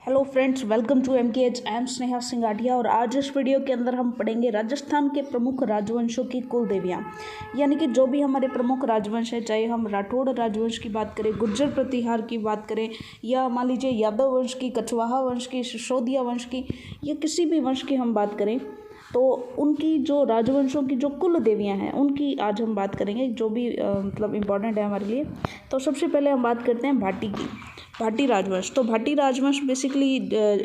Hello friends, welcome to MKH। I am Sneha Singatia और आज इस वीडियो के अंदर हम पढ़ेंगे राजस्थान के प्रमुख राजवंशों की कुल देवियाँ। यानी कि जो भी हमारे प्रमुख राजवंश है, चाहे हम राठौड़ राजवंश की बात करें, गुर्जर प्रतिहार की बात करें, या मान लीजिए यादव वंश की, कछवाहा वंश की, सिसोदिया वंश की, या किसी भी वंश की हम बात करें, तो उनकी जो राजवंशों की जो कुल देवियाँ हैं उनकी आज हम बात करेंगे, जो भी मतलब इम्पॉर्टेंट है हमारे लिए। तो सबसे पहले हम बात करते हैं भाटी की। भाटी राजवंश। तो भाटी राजवंश बेसिकली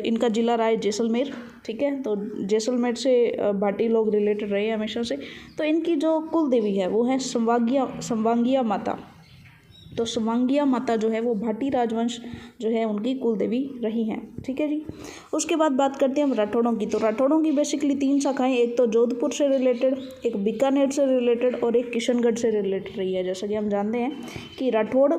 इनका जिला रहा है जैसलमेर। ठीक है, तो जैसलमेर से भाटी लोग रिलेटेड रहे हैं हमेशा से। तो इनकी जो कुल देवी है वो है संवांगिया माता। तो संवांगिया माता जो है वो भाटी राजवंश जो है उनकी कुल देवी रही हैं। ठीक है जी। उसके बाद बात करते हैं हम राठौड़ों की। तो राठौड़ों की बेसिकली 3 शाखाएं, एक तो जोधपुर से रिलेटेड, एक बीकानेर से रिलेटेड और एक किशनगढ़ से रिलेटेड रही है। जैसा कि हम जानते हैं कि राठौड़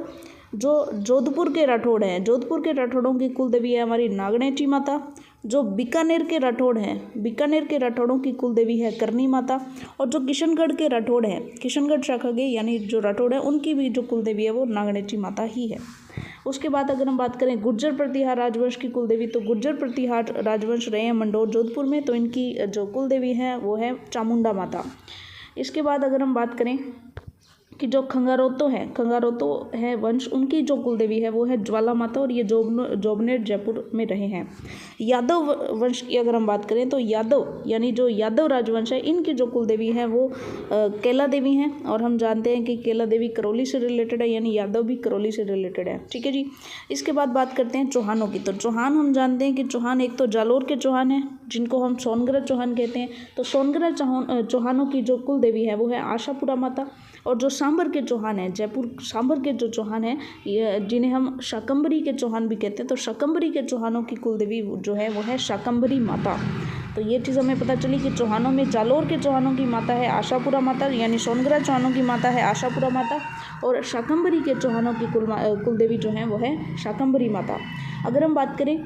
जो जोधपुर के राठौड़ हैं, जोधपुर के राठौड़ों की कुल देवी है हमारी नागणेची माता। जो बीकानेर के राठौड़ हैं, बीकानेर के राठौड़ों की कुल देवी है करनी माता। और जो किशनगढ़ के राठौड़ हैं, किशनगढ़ शाखा के यानी जो राठौड़ हैं, उनकी भी जो कुल देवी है वो नागणेची माता ही है। उसके बाद अगर हम बात करें गुर्जर प्रतिहार राजवंश की कुल देवी, तो गुर्जर प्रतिहार राजवंश रहे हैं मंडोर जोधपुर में, तो इनकी जो कुल देवी है वो है चामुंडा माता। इसके बाद अगर हम बात करें कि जो खंगारोतो है वंश, उनकी जो कुल देवी है वो है ज्वाला माता, और ये जोबनेर जयपुर में रहे हैं। यादव वंश की अगर हम बात करें तो यादव यानी जो यादव राजवंश है, इनकी जो कुल देवी है वो केला देवी हैं। और हम जानते हैं कि केला देवी करौली से रिलेटेड है, यानी यादव भी करौली से रिलेटेड है। ठीक है जी। इसके बाद बात करते हैं चौहानों की। तो चौहान हम जानते हैं कि चौहान एक तो जालोर के चौहान है, जिनको हम सोनगढ़ चौहान कहते हैं। तो सोनगढ़ चौहानों की जो कुल देवी है वो है आशापुरा माता। और जो सांबर के चौहान हैं, जयपुर सांबर के जो चौहान हैं, जिन्हें हम शाकंभरी के चौहान भी कहते हैं, तो शाकंभरी के चौहानों की कुल देवी जो है वो है शाकंभरी माता। तो ये चीज़ हमें पता चली कि चौहानों में जालोर के चौहानों की माता है आशापुरा माता, यानी सोनगढ़ चौहानों की माता है आशापुरा माता, और शाकंभरी के चौहानों की कुल देवी जो है वो है शाकंभरी माता। अगर हम बात करें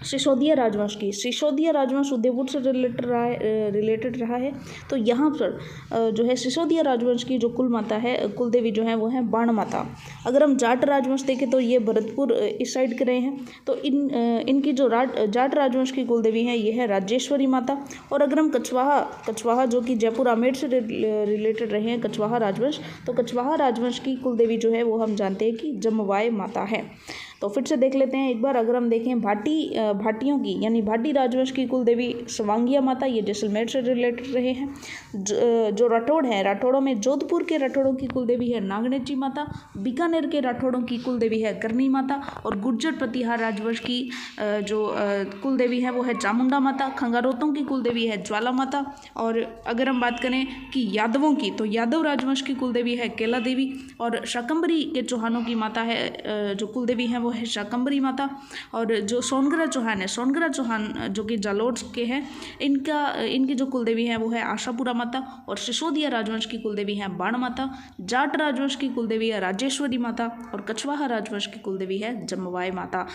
सिसोदिया राजवंश की, सिसोदिया राजवंश उदयपुर से रिलेटेड रहा है। तो यहाँ पर जो है सिसोदिया राजवंश की जो कुल माता है, कुल देवी जो है वो है बाण माता। अगर हम जाट राजवंश देखें तो ये भरतपुर इस साइड के रहे हैं। तो इनकी जो जाट राजवंश की कुल देवी है ये है राजेश्वरी माता। और अगर हम कछवाहा जो कि जयपुर आमेर से रिलेटेड रहे हैं, कछवाहा राजवंश, तो कछवाहा राजवंश की कुल देवी जो है वो हम जानते हैं कि जमवाय माता है। तो फिर से देख लेते हैं एक बार। अगर हम देखें भाटियों की यानी भाटी राजवंश की कुल देवी संवांगिया माता, ये जैसलमेर से रिलेटेड रहे हैं। जो राठौड़ हैं, राठौड़ों में जोधपुर के राठौड़ों की कुल देवी है नागणेची माता, बीकानेर के राठौड़ों की कुल देवी है करनी माता, और गुर्जर प्रतिहार राजवंश की जो कुल देवी है वो है चामुंडा माता। खंगारोतों की कुल देवी है ज्वाला माता। और अगर हम बात करें कि यादवों की, तो यादव राजवंश की कुल देवी है केला देवी, और शाकंभरी के चौहानों की माता है जो कुल देवी है वो है शाकंभरी माता। और जो सोनगढ़ चौहान है, सोनगढ़ चौहान जो कि जालोर के हैं, इनकी जो कुल देवी है वो है आशापुरा माता। और सिसोदिया राजवंश की कुल देवी है बाण माता। जाट राजवंश की कुल देवी है राजेश्वरी माता, और कछवाहा राजवंश की कुल देवी है जमवाय माता।